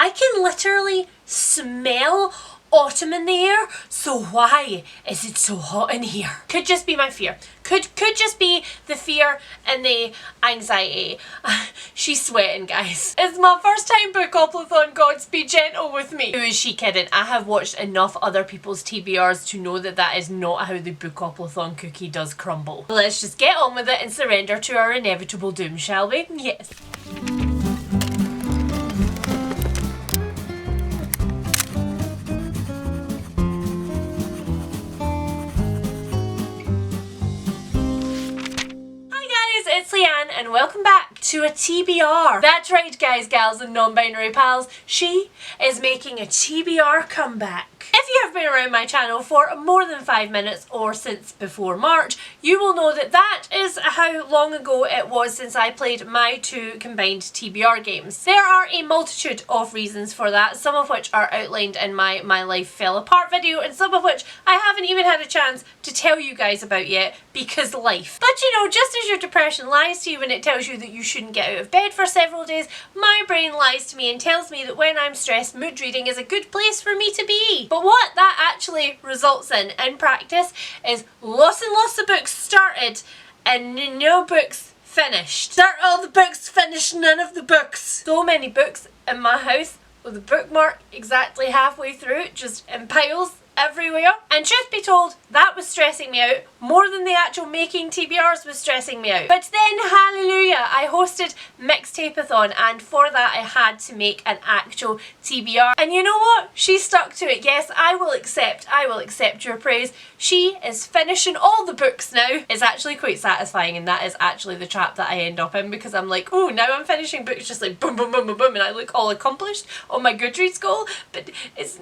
I can literally smell autumn in the air, so why is it so hot in here? Could just be my fear. Could just be the fear and the anxiety. She's sweating, guys. It's my first time Bookoplathon, gods be gentle with me. Who is she kidding? I have watched enough other people's TBRs to know that that is not how the Bookoplathon cookie does crumble. Let's just get on with it and surrender to our inevitable doom, shall we? Yes. It's Leanne and welcome back to a TBR. That's right, guys, gals and non-binary pals. She is making a TBR comeback. If you have been around my channel for more than 5 minutes or since before March, you will know that that is how long ago it was since I played my 2 combined TBR games. There are a multitude of reasons for that, some of which are outlined in my Life Fell Apart video and some of which I haven't even had a chance to tell you guys about yet because life. But you know, just as your depression lies to you when it tells you that you shouldn't get out of bed for several days, my brain lies to me and tells me that when I'm stressed, mood reading is a good place for me to be. But what that actually results in practice is lots and lots of books started and no books finished. Start all the books, finish none of the books. So many books in my house with a bookmark exactly halfway through, just in piles everywhere. And truth be told, that was stressing me out more than the actual making TBRs was stressing me out. But then, hallelujah, I hosted Mixtape-a-thon, and for that I had to make an actual TBR. And you know what? She stuck to it. Yes, I will accept your praise. She is finishing all the books now. It's actually quite satisfying, and that is actually the trap that I end up in because I'm like, oh, now I'm finishing books just like boom, boom, boom, boom, boom, and I look all accomplished on my Goodreads goal, but it's...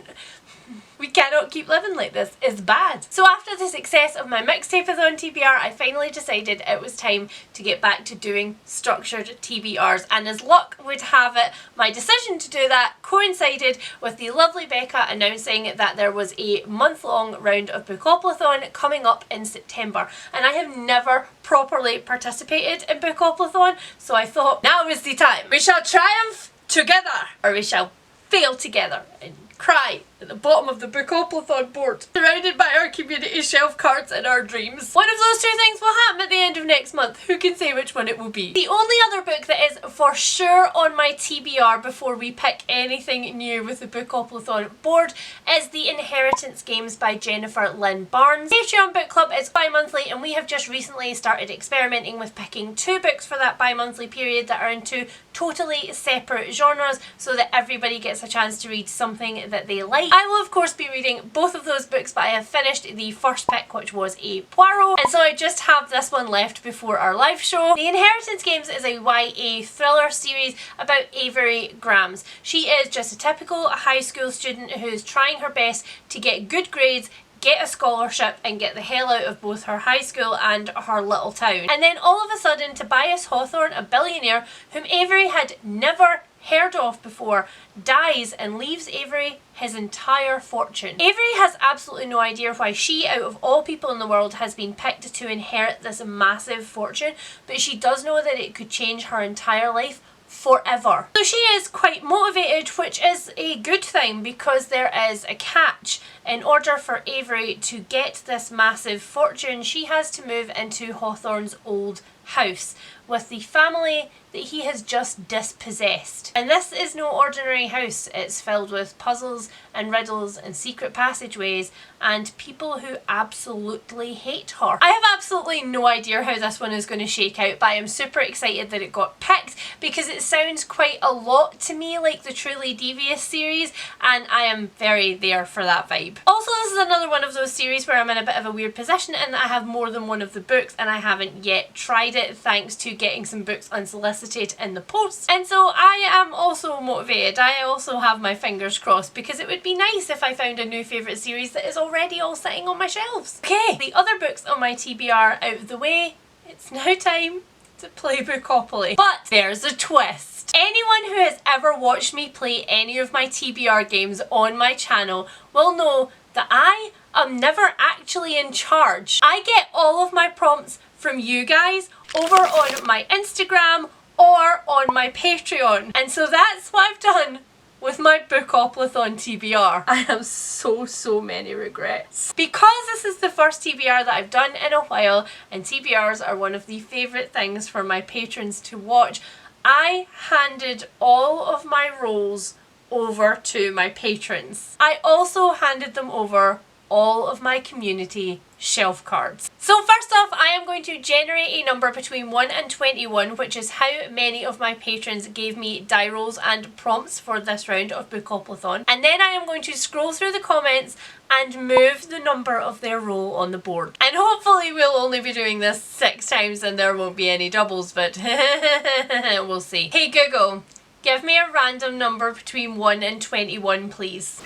we cannot keep living like this. It's bad. So after the success of my Mixtape-a-thon TBR, I finally decided it was time to get back to doing structured TBRs. And as luck would have it, my decision to do that coincided with the lovely Becca announcing that there was a month-long round of Bookoplathon coming up in September. And I have never properly participated in Bookoplathon, so I thought now is the time. We shall triumph together, or we shall fail together and cry at the bottom of the Bookoplathon board, surrounded by our community shelf cards and our dreams. One of those 2 things will happen at the end of next month. Who can say which one it will be? The only other book that is for sure on my TBR before we pick anything new with the Bookoplathon board is The Inheritance Games by Jennifer Lynn Barnes. Patreon book club is bi-monthly and we have just recently started experimenting with picking 2 books for that bi-monthly period that are in 2 totally separate genres so that everybody gets a chance to read something that they like. I will of course be reading both of those books, but I have finished the first pick, which was a Poirot, and so I just have this one left before our live show. The Inheritance Games is a YA thriller series about Avery Grams. She is just a typical high school student who's trying her best to get good grades, get a scholarship and get the hell out of both her high school and her little town. And then all of a sudden Tobias Hawthorne, a billionaire whom Avery had never heard of before, dies and leaves Avery his entire fortune. Avery has absolutely no idea why she, out of all people in the world, has been picked to inherit this massive fortune, but she does know that it could change her entire life forever. So she is quite motivated, which is a good thing because there is a catch. In order for Avery to get this massive fortune, she has to move into Hawthorne's old house with the family that he has just dispossessed. And this is no ordinary house. It's filled with puzzles and riddles and secret passageways and people who absolutely hate her. I have absolutely no idea how this one is going to shake out, but I am super excited that it got picked because it sounds quite a lot to me like the Truly Devious series, and I am very there for that vibe. Also, this is another one of those series where I'm in a bit of a weird position in that I have more than one of the books and I haven't yet tried it thanks to getting some books unsolicited in the post. And so I am also motivated. I also have my fingers crossed because it would be nice if I found a new favourite series that is already all sitting on my shelves. Okay, the other books on my TBR out of the way, it's now time to play Bookopoly. But there's a twist. Anyone who has ever watched me play any of my TBR games on my channel will know that I am never actually in charge. I get all of my prompts from you guys over on my Instagram or on my Patreon. And so that's what I've done with my Bookoplathon TBR. I have so many regrets. Because this is the first TBR that I've done in a while, and TBRs are one of the favourite things for my patrons to watch, I handed all of my roles over to my patrons. I also handed them over all of my community shelf cards. So first off, I am going to generate a number between 1 and 21, which is how many of my patrons gave me die rolls and prompts for this round of Bookoplathon. And then I am going to scroll through the comments and move the number of their roll on the board. And hopefully we'll only be doing this 6 times and there won't be any doubles, but we'll see. Hey Google, give me a random number between 1 and 21, please.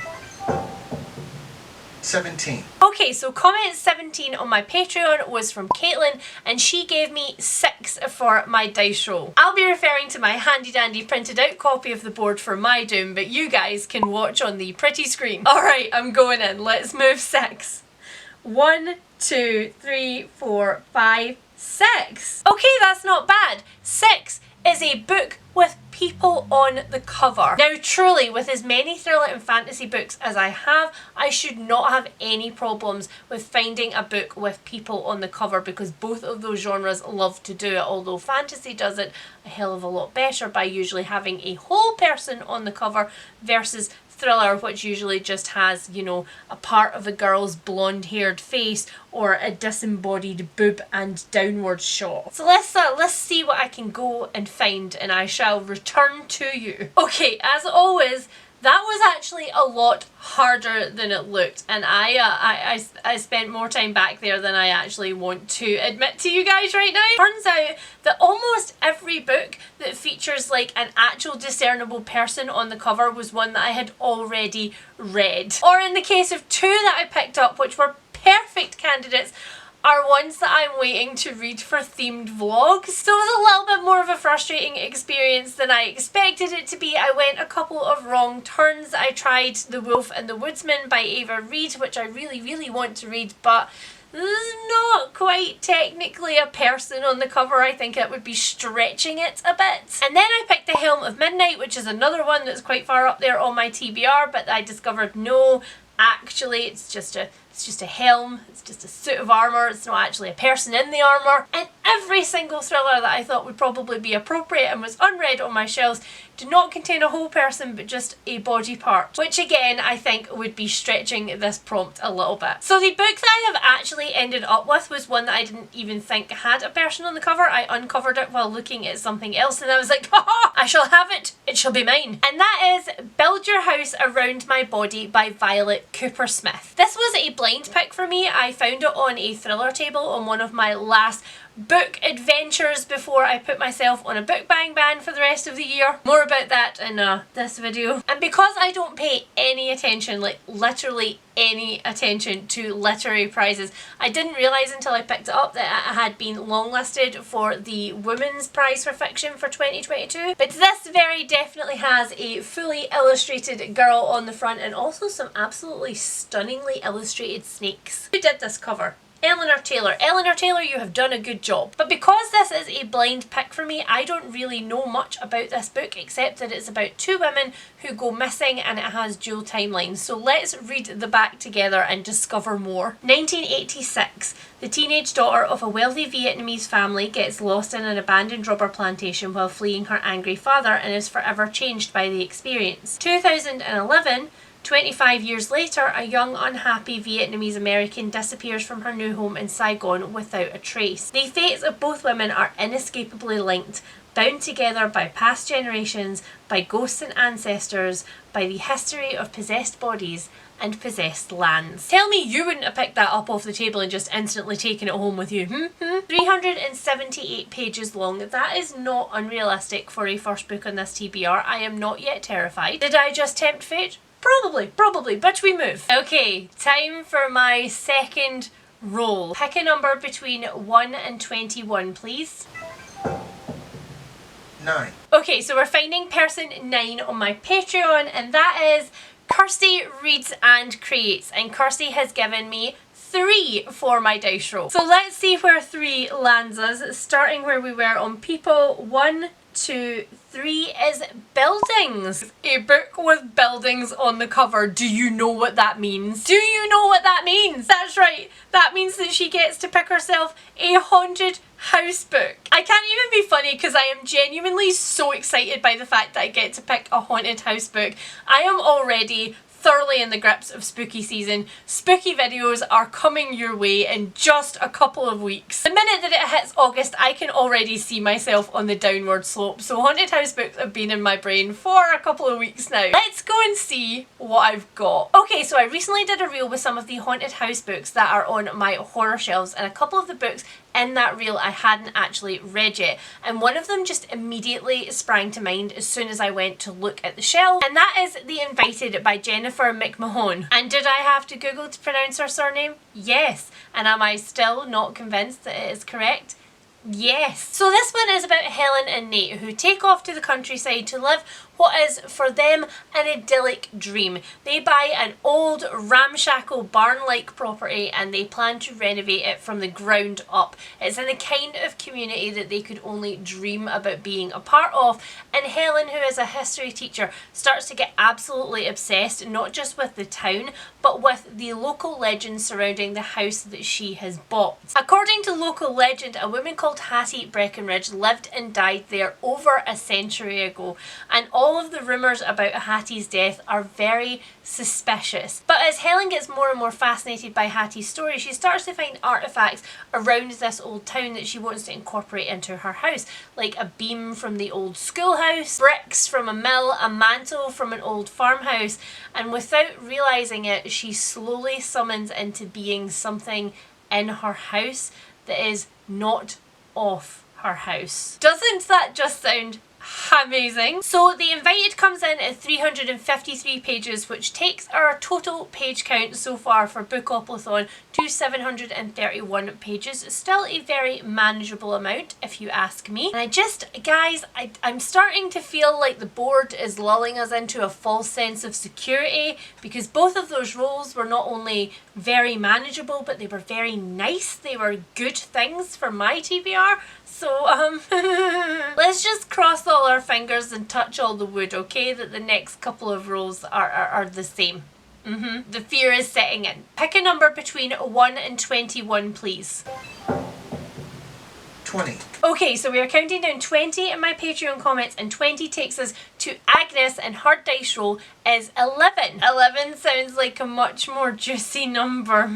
17. Okay, so comment 17 on my Patreon was from Caitlin, and she gave me 6 for my dice roll. I'll be referring to my handy dandy printed out copy of the board for my doom, but you guys can watch on the pretty screen. Alright, I'm going in. Let's move 6. 1, 2, 3, 4, 5, 6. Okay, that's not bad. 6 is a book with people on the cover. Now truly, with as many thriller and fantasy books as I have, I should not have any problems with finding a book with people on the cover, because both of those genres love to do it, although fantasy does it a hell of a lot better by usually having a whole person on the cover versus thriller, which usually just has, you know, a part of a girl's blonde haired face or a disembodied boob and downward shot. So let's see what I can go and find, and I shall return to you. Okay, as always, that was actually a lot harder than it looked, and I spent more time back there than I actually want to admit to you guys right now. Turns out that almost every book that features like an actual discernible person on the cover was one that I had already read. Or in the case of 2 that I picked up, which were perfect candidates, are ones that I'm waiting to read for themed vlogs. So it was a little bit more of a frustrating experience than I expected it to be. I went a couple of wrong turns. I tried The Wolf and the Woodsman by Reid, which I really want to read, but there's not quite technically a person on the cover. I think it would be stretching it a bit. And then I picked The Helm of Midnight, which is another one that's quite far up there on my TBR, but I discovered no, actually it's just a helm, it's just a suit of armour, it's not actually a person in the armour. And every single thriller that I thought would probably be appropriate and was unread on my shelves did not contain a whole person but just a body part, which again I think would be stretching this prompt a little bit. So the book that I have actually ended up with was one that I didn't even think had a person on the cover. I uncovered it while looking at something else and I was like, haha, I shall have it, it shall be mine. And that is Build Your House Around My Body by Violet Kupersmith. This was a blind pick for me. I found it on a thriller table on one of my last book adventures before I put myself on a book bang ban for the rest of the year. More about that in this video. And because I don't pay any attention, like literally any attention to literary prizes, I didn't realise until I picked it up that it had been longlisted for the Women's Prize for Fiction for 2022. But this very definitely has a fully illustrated girl on the front and also some absolutely stunningly illustrated snakes. Who did this cover? Eleanor Taylor. Eleanor Taylor, you have done a good job. But because this is a blind pick for me, I don't really know much about this book except that it's about 2 women who go missing and it has dual timelines. So let's read the back together and discover more. 1986. The teenage daughter of a wealthy Vietnamese family gets lost in an abandoned rubber plantation while fleeing her angry father and is forever changed by the experience. 2011. 25 years later, a young, unhappy Vietnamese American disappears from her new home in Saigon without a trace. The fates of both women are inescapably linked, bound together by past generations, by ghosts and ancestors, by the history of possessed bodies and possessed lands. Tell me you wouldn't have picked that up off the table and just instantly taken it home with you. 378 pages long. That is not unrealistic for a first book on this TBR. I am not yet terrified. Did I just tempt fate? Probably, but we move. Okay, time for my second roll. Pick a number between 1 and 21, please. 9. Okay, so we're finding person 9 on my Patreon, and that is Kirsty Reads and Creates, and Kirsty has given me 3 for my dice roll. So let's see where 3 lands us, starting where we were on people. 1, 2, 3 is buildings. A book with buildings on the cover. Do you know what that means? Do you know what that means? That's right. That means that she gets to pick herself a haunted house book. I can't even be funny because I am genuinely so excited by the fact that I get to pick a haunted house book. I am already thoroughly in the grips of spooky season. Spooky videos are coming your way in just a couple of weeks. The minute that it hits August, I can already see myself on the downward slope. So haunted house books have been in my brain for a couple of weeks now. Let's go and see what I've got. Okay, so I recently did a reel with some of the haunted house books that are on my horror shelves, and a couple of the books in that reel I hadn't actually read yet, and one of them just immediately sprang to mind as soon as I went to look at the shelf, and that is The Invited by Jennifer McMahon. And did I have to Google to pronounce her surname? Yes. And am I still not convinced that it is correct? Yes. So this one is about Helen and Nate, who take off to the countryside to live what is for them an idyllic dream. They buy an old ramshackle barn-like property and they plan to renovate it from the ground up. It's in the kind of community that they could only dream about being a part of, and Helen, who is a history teacher, starts to get absolutely obsessed not just with the town but with the local legend surrounding the house that she has bought. According to local legend, a woman called Hattie Breckenridge lived and died there over a century ago, and all of the rumours about Hattie's death are very suspicious. But as Helen gets more and more fascinated by Hattie's story, she starts to find artefacts around this old town that she wants to incorporate into her house, like a beam from the old schoolhouse, bricks from a mill, a mantle from an old farmhouse, and without realising it, she slowly summons into being something in her house that is not of her house. Doesn't that just sound amazing? So The Invited comes in at 353 pages, which takes our total page count so far for BOOKOPLATHON to 731 pages. Still a very manageable amount if you ask me. And I'm starting to feel like the board is lulling us into a false sense of security, because both of those roles were not only very manageable but they were very nice. They were good things for my TBR. So, let's just cross all our fingers and touch all the wood, okay, that the next couple of rows are the same. The fear is setting in. Pick a number between 1 and 21, please. 20. Okay, so we are counting down 20 in my Patreon comments, and 20 takes us to Agnes, and her dice roll is 11. 11 sounds like a much more juicy number.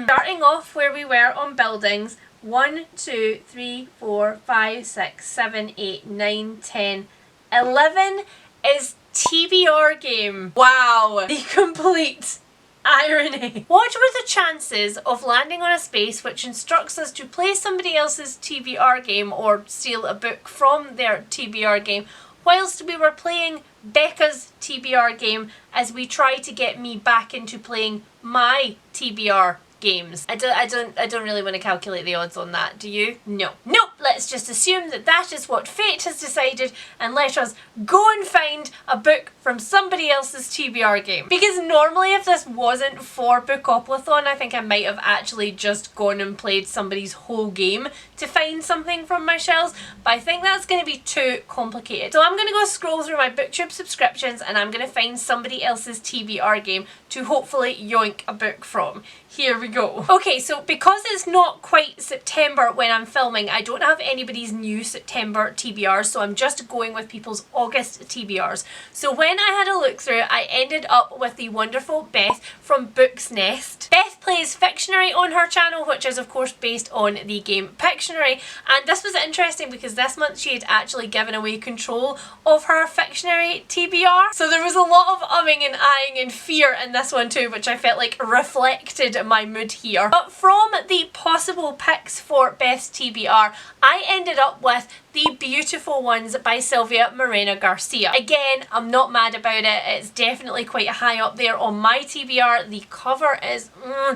Starting off where we were on buildings, 1, 2, 3, 4, 5, 6, 7, 8, 9, 10, 11 is TBR game. Wow, the complete irony. What were the chances of landing on a space which instructs us to play somebody else's TBR game or steal a book from their TBR game whilst we were playing Becca's TBR game as we try to get me back into playing my TBR games? I don't really want to calculate the odds on that, do you? No. Nope, let's just assume that that is what fate has decided and let us go and find a book from somebody else's TBR game. Because normally if this wasn't for BOOKOPLATHON, I think I might have actually just gone and played somebody's whole game to find something from my shelves, but I think that's going to be too complicated. So I'm going to go scroll through my BookTube subscriptions and I'm going to find somebody else's TBR game to hopefully yoink a book from. Here we go. Okay, so because it's not quite September when I'm filming, I don't have anybody's new September TBRs, so I'm just going with people's August TBRs. So when I had a look through, I ended up with the wonderful Beth from Book's Nest. Beth plays Fictionary on her channel, which is of course based on the game Pictionary, and this was interesting because this month she had actually given away control of her Fictionary TBR. So there was a lot of umming and ahhing and fear in this one too, which I felt like reflected my mood here. But from the possible picks for Beth's TBR, I ended up with The Beautiful Ones by Silvia Moreno-Garcia. Again, I'm not mad about it. It's definitely quite high up there on my TBR. The cover is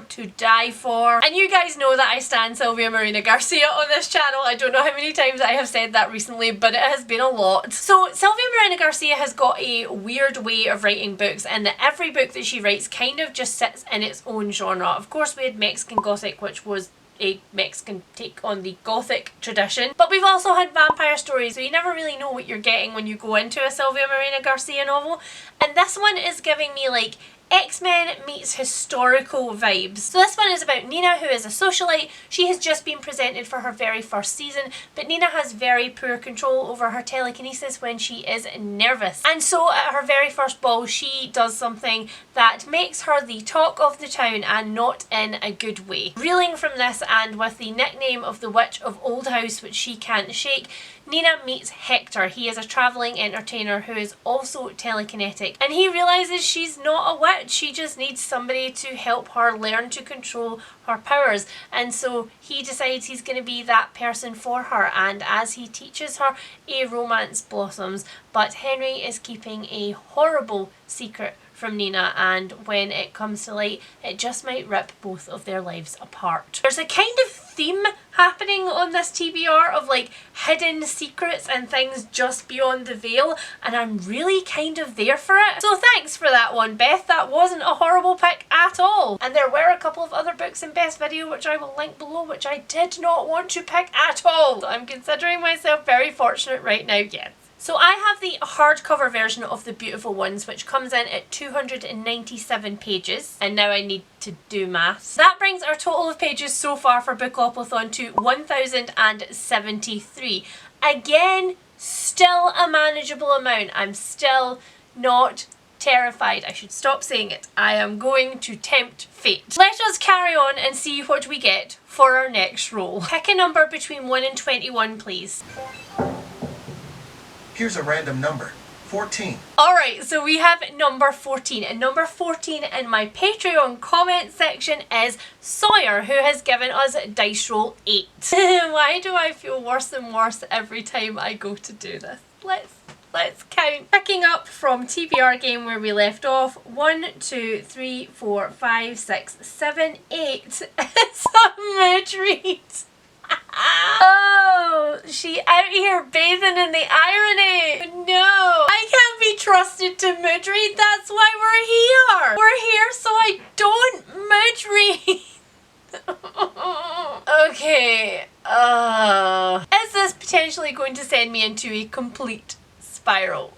to die for. And you guys know that I stan Silvia Moreno-Garcia on this channel. I don't know how many times I have said that recently, but it has been a lot. So Silvia Moreno-Garcia has got a weird way of writing books, and that every book that she writes kind of just sits in its own genre. Of course we had Mexican Gothic, which was a Mexican take on the Gothic tradition. But we've also had vampire stories, so you never really know what you're getting when you go into a Silvia Moreno-Garcia novel. And this one is giving me like X-Men meets historical vibes. So this one is about Nina, who is a socialite. She has just been presented for her very first season, but Nina has very poor control over her telekinesis when she is nervous. And so at her very first ball, she does something that makes her the talk of the town, and not in a good way. Reeling from this, and with the nickname of the Witch of Old House, which she can't shake, Nina meets Hector. He is a travelling entertainer who is also telekinetic, and he realises she's not a witch, she just needs somebody to help her learn to control her powers, and so he decides he's going to be that person for her, and as he teaches her, a romance blossoms. But Henry is keeping a horrible secret from Nina, and when it comes to light, it just might rip both of their lives apart. There's a kind of theme happening on this TBR of like hidden secrets and things just beyond the veil, and I'm really kind of there for it. So thanks for that one, Beth. That wasn't a horrible pick at all. And there were a couple of other books in Beth's video which I will link below, which I did not want to pick at all. So I'm considering myself very fortunate right now, yes. So I have the hardcover version of The Beautiful Ones, which comes in at 297 pages, and now I need to do maths. That brings our total of pages so far for Bookoplathon to 1073. Again, still a manageable amount. I'm still not terrified. I should stop saying it. I am going to tempt fate. Let us carry on and see what we get for our next roll. Pick a number between 1 and 21, please. Here's a random number, 14. Alright, so we have number 14, and number 14 in my Patreon comment section is Sawyer, who has given us dice roll 8. Why do I feel worse and worse every time I go to do this? Let's count. Picking up from TBR game where we left off, 1, 2, 3, 4, 5, 6, 7, 8. It's a mood read. Oh, she out here bathing in the irony. No, I can't be trusted to mood read. That's why we're here. We're here so I don't mood read. Okay. Is this potentially going to send me into a complete spiral?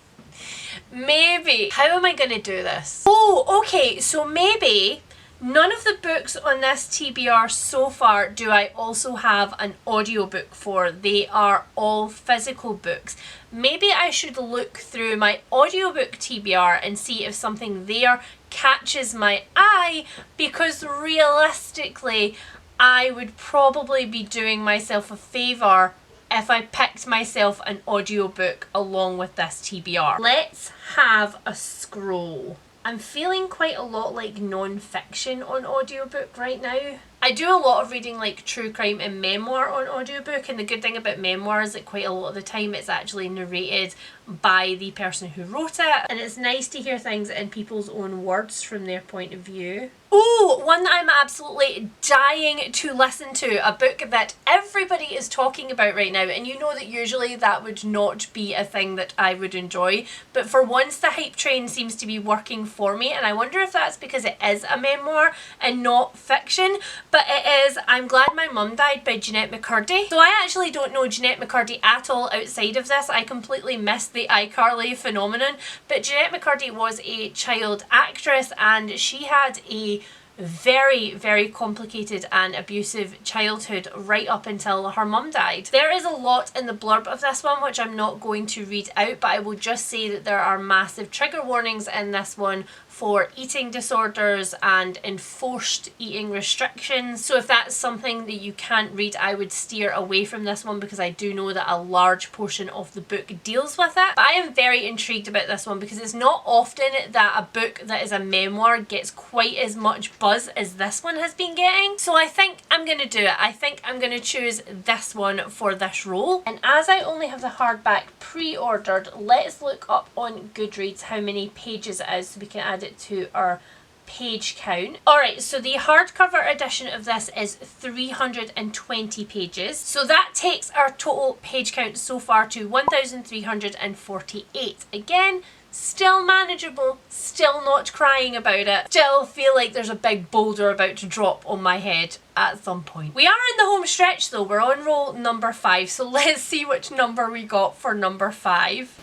Maybe. How am I going to do this? Oh, okay. So maybe none of the books on this TBR so far do I also have an audiobook for. They are all physical books. Maybe I should look through my audiobook TBR and see if something there catches my eye, because realistically I would probably be doing myself a favour if I picked myself an audiobook along with this TBR. Let's have a scroll. I'm feeling quite a lot like non-fiction on audiobook right now. I do a lot of reading like true crime and memoir on audiobook, and the good thing about memoir is that quite a lot of the time it's actually narrated by the person who wrote it, and it's nice to hear things in people's own words from their point of view. Oh, one that I'm absolutely dying to listen to, a book that everybody is talking about right now, and you know that usually that would not be a thing that I would enjoy, but for once the hype train seems to be working for me, and I wonder if that's because it is a memoir and not fiction. But it is I'm Glad My Mum Died by Jeanette McCurdy. So I actually don't know Jeanette McCurdy at all outside of this. I completely missed the iCarly phenomenon. But Jeanette McCurdy was a child actress, and she had a very, very complicated and abusive childhood right up until her mum died. There is a lot in the blurb of this one which I'm not going to read out, but I will just say that there are massive trigger warnings in this one for eating disorders and enforced eating restrictions. So if that's something that you can't read, I would steer away from this one, because I do know that a large portion of the book deals with it. But I am very intrigued about this one because it's not often that a book that is a memoir gets quite as much buzz as this one has been getting. So I think I'm going to do it. I think I'm going to choose this one for this role. And as I only have the hardback pre-ordered, let's look up on Goodreads how many pages it is so we can add it to our page count. Alright, so the hardcover edition of this is 320 pages. So that takes our total page count so far to 1,348. Again, still manageable, still not crying about it, still feel like there's a big boulder about to drop on my head at some point. We are in the home stretch though, we're on roll number 5, so let's see which number we got for number 5.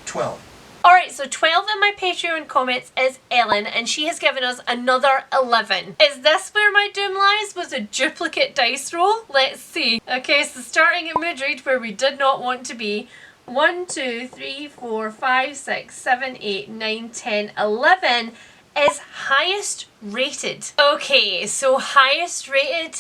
12. Alright, so 12 in my Patreon comments is Ellen, and she has given us another 11. Is this where my doom lies? Was a duplicate dice roll? Let's see. Okay, so starting at mid-read where we did not want to be. 1, 2, 3, 4, 5, 6, 7, 8, 9, 10, 11 is highest rated. Okay, so highest rated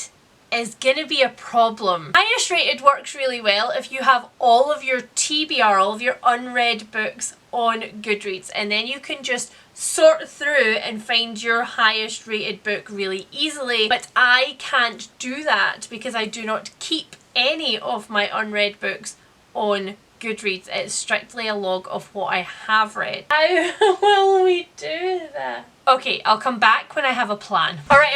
is gonna be a problem. Highest rated works really well if you have all of your TBR, all of your unread books on Goodreads, and then you can just sort through and find your highest rated book really easily. But I can't do that because I do not keep any of my unread books on Goodreads. It's strictly a log of what I have read. How will we do that? Okay, I'll come back when I have a plan. Alright,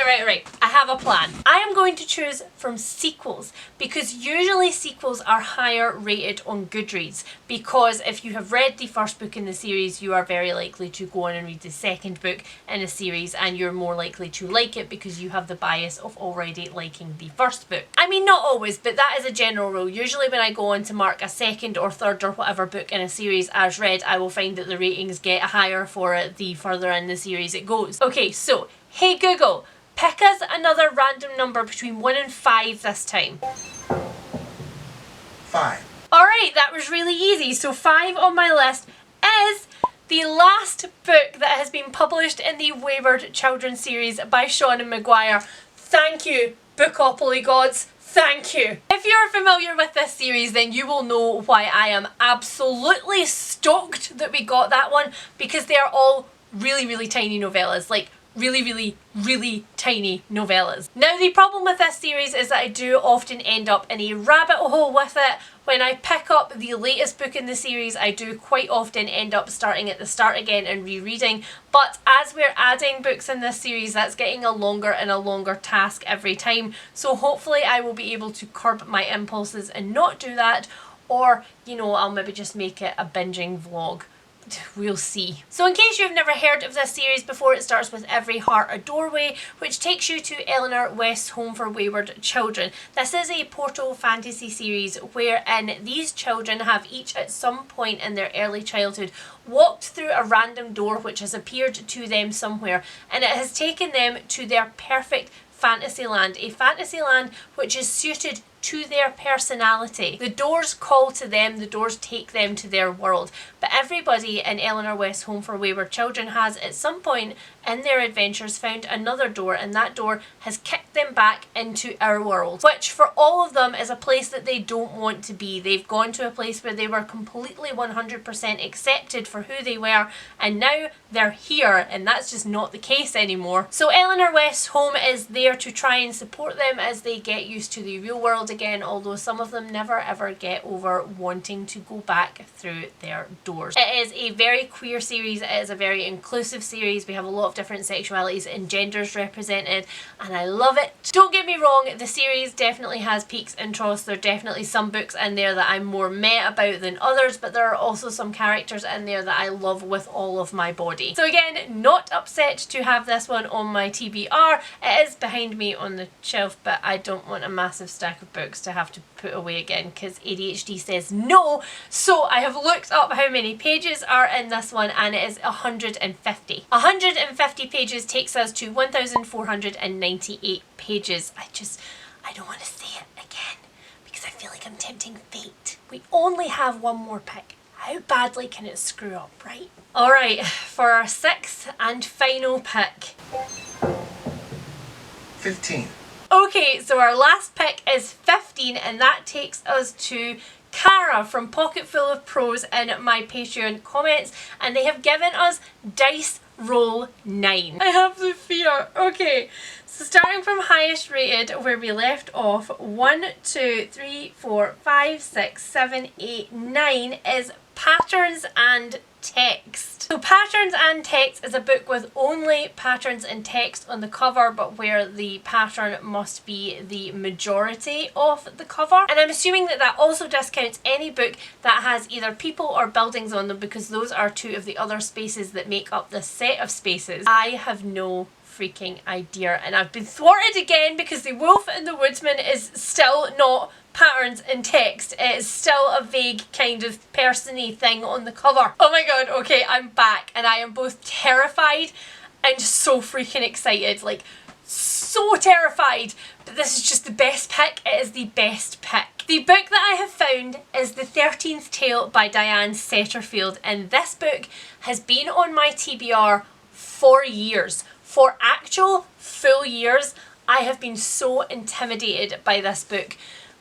I have a plan. I am going to choose from sequels because usually sequels are higher rated on Goodreads, because if you have read the first book in the series, you are very likely to go on and read the second book in a series, and you're more likely to like it because you have the bias of already liking the first book. I mean, not always, but that is a general rule. Usually when I go on to mark a second or third or whatever book in a series as read, I will find that the ratings get higher for it the further in the series it goes. Okay, so, hey Google, pick us another random number between 1 and 5 this time. 5. Alright, that was really easy. So 5 on my list is the last book that has been published in the Wayward children's series by Seanan and McGuire. Thank you, Bookopoly gods. Thank you. If you're familiar with this series, then you will know why I am absolutely stoked that we got that one, because they are all really tiny novellas, like really tiny novellas. Now the problem with this series is that I do often end up in a rabbit hole with it. When I pick up the latest book in the series, I do quite often end up starting at the start again and rereading, but as we're adding books in this series, that's getting a longer and a longer task every time, so hopefully I will be able to curb my impulses and not do that, or, you know, I'll maybe just make it a binging vlog. We'll see. So in case you've never heard of this series before, it starts with Every Heart a Doorway, which takes you to Eleanor West's home for wayward children. This is a portal fantasy series wherein these children have each at some point in their early childhood walked through a random door which has appeared to them somewhere, and it has taken them to their perfect fantasy land, a fantasy land which is suited to their personality. The doors call to them, the doors take them to their world, but everybody in Eleanor West's home for wayward children has at some point in their adventures found another door, and that door has kicked them back into our world, which for all of them is a place that they don't want to be. They've gone to a place where they were completely 100% accepted for who they were, and now they're here, and that's just not the case anymore. So Eleanor West's home is there to try and support them as they get used to the real world again, although some of them never ever get over wanting to go back through their doors. It is a very queer series, it is a very inclusive series. We have a lot of different sexualities and genders represented, and I love it. Don't get me wrong, the series definitely has peaks and troughs. There are definitely some books in there that I'm more meh about than others, but there are also some characters in there that I love with all of my body. So again, not upset to have this one on my TBR. It is behind me on the shelf, but I don't want a massive stack of books to have to put away again because ADHD says no. So I have looked up how many pages are in this one, and it is 150. 150 pages takes us to 1,498 pages. I don't want to say it again because I feel like I'm tempting fate. We only have one more pick. How badly can it screw up, right? Alright, for our 6th and final pick. 15. Okay, so our last pick is 15, and that takes us to Cara from Pocketful of Prose in my Patreon comments, and they have given us Dice Roll 9. I have the fear. Okay, so starting from highest rated where we left off, 1, 2, 3, 4, 5, 6, 7, 8, 9 is Patterns and text. So Patterns and Text is a book with only patterns and text on the cover, but where the pattern must be the majority of the cover. And I'm assuming that that also discounts any book that has either people or buildings on them, because those are two of the other spaces that make up this set of spaces. I have no freaking idea, and I've been thwarted again because The Wolf and the Woodsman is still not patterns and text. It is still a vague kind of person-y thing on the cover. Oh my god, okay, I'm back, and I am both terrified and so freaking excited. Like, so terrified. But this is just the best pick. It is the best pick. The book that I have found is The 13th Tale by Diane Setterfield, and this book has been on my TBR for years. For actual full years. I have been so intimidated by this book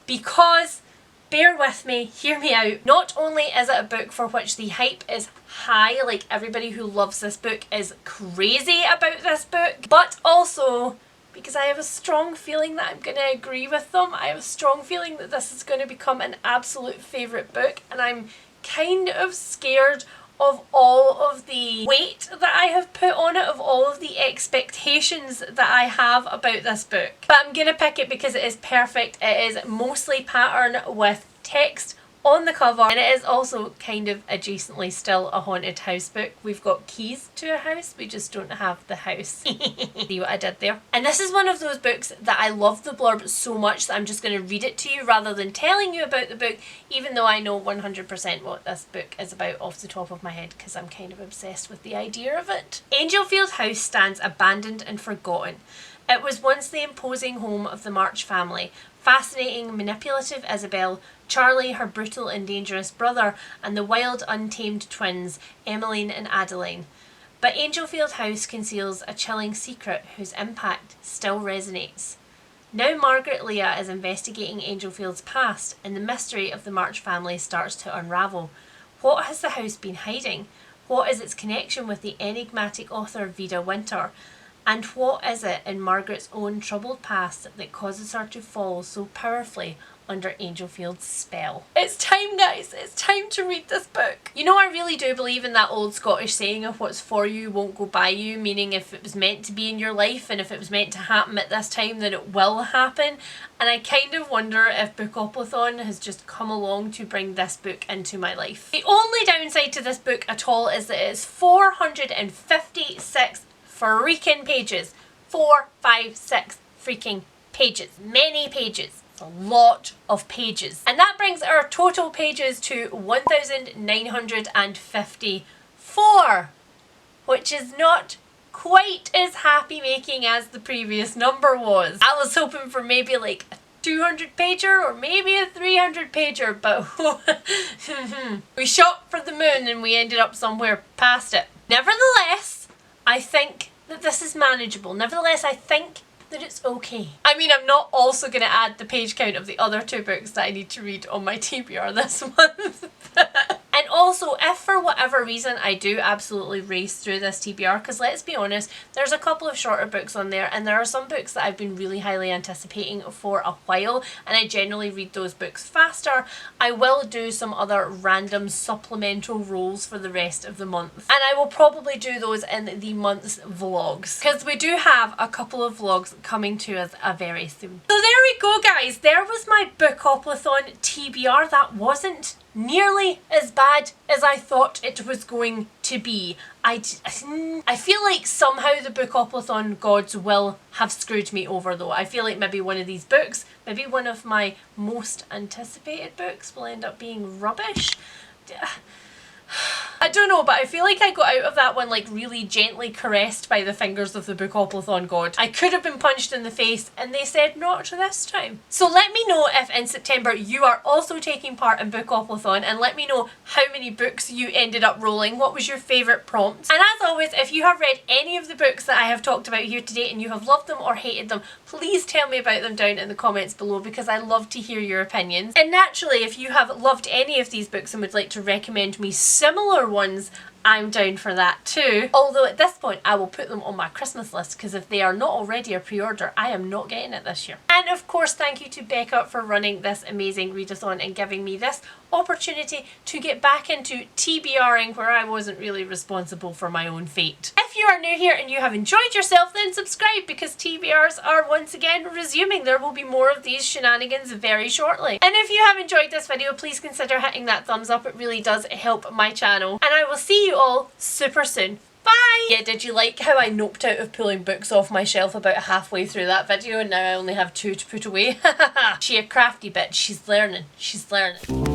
because, bear with me, hear me out, not only is it a book for which the hype is high, like everybody who loves this book is crazy about this book, but also because I have a strong feeling that I'm going to agree with them. I have a strong feeling that this is going to become an absolute favourite book, and I'm kind of scared of all of the weight that I have put on it, of all of the expectations that I have about this book. But I'm gonna pick it because it is perfect. It is mostly pattern with text on the cover, and it is also kind of adjacently still a haunted house book. We've got keys to a house, we just don't have the house. See what I did there? And this is one of those books that I love the blurb so much that I'm just going to read it to you rather than telling you about the book, even though I know 100% what this book is about off the top of my head, because I'm kind of obsessed with the idea of it. Angelfield House stands abandoned and forgotten. It was once the imposing home of the March family, fascinating, manipulative Isabel, Charlie, her brutal and dangerous brother, and the wild, untamed twins, Emmeline and Adeline. But Angelfield House conceals a chilling secret whose impact still resonates. Now Margaret Leah is investigating Angelfield's past, and the mystery of the March family starts to unravel. What has the house been hiding? What is its connection with the enigmatic author Vida Winter? And what is it in Margaret's own troubled past that causes her to fall so powerfully under Angelfield's spell? It's time, guys. It's time to read this book. You know, I really do believe in that old Scottish saying of what's for you won't go by you, meaning if it was meant to be in your life and if it was meant to happen at this time, then it will happen. And I kind of wonder if Bookoplathon has just come along to bring this book into my life. The only downside to this book at all is that it's 456 freaking pages. 456 freaking pages. Many pages. It's a lot of pages. And that brings our total pages to 1,954, which is not quite as happy making as the previous number was. I was hoping for maybe like a 200 pager or maybe a 300 pager, but we shot for the moon and we ended up somewhere past it. Nevertheless, I think that this is manageable. Nevertheless, I think that it's okay. I mean, I'm not also going to add the page count of the other two books that I need to read on my TBR this month. And also, if for whatever reason I do absolutely race through this TBR, because let's be honest, there's a couple of shorter books on there, and there are some books that I've been really highly anticipating for a while, and I generally read those books faster. I will do some other random supplemental rolls for the rest of the month, and I will probably do those in the month's vlogs, because we do have a couple of vlogs coming to us very soon. So there we go, guys. There was my Bookoplathon TBR. That wasn't nearly as bad as I thought it was going to be. I feel like somehow the Bookoplathon gods will have screwed me over though. I feel like maybe one of these books, maybe one of my most anticipated books, will end up being rubbish. I don't know, but I feel like I got out of that one like really gently caressed by the fingers of the Bookoplathon god. I could have been punched in the face and they said not this time. So let me know if in September you are also taking part in Bookoplathon, and let me know how many books you ended up rolling. What was your favourite prompt? And as always, if you have read any of the books that I have talked about here today and you have loved them or hated them, please tell me about them down in the comments below, because I love to hear your opinions. And naturally, if you have loved any of these books and would like to recommend me similar ones, I'm down for that too. Although at this point I will put them on my Christmas list, because if they are not already a pre-order, I am not getting it this year. And of course, thank you to Becca for running this amazing readathon and giving me this opportunity to get back into TBRing where I wasn't really responsible for my own fate. If you are new here and you have enjoyed yourself, then subscribe because TBRs are once again resuming. There will be more of these shenanigans very shortly. And if you have enjoyed this video, please consider hitting that thumbs up. It really does help my channel. And I will see you all super soon. Bye! Yeah, did you like how I noped out of pulling books off my shelf about halfway through that video and now I only have 2 to put away? She a crafty bitch. She's learning. She's learning.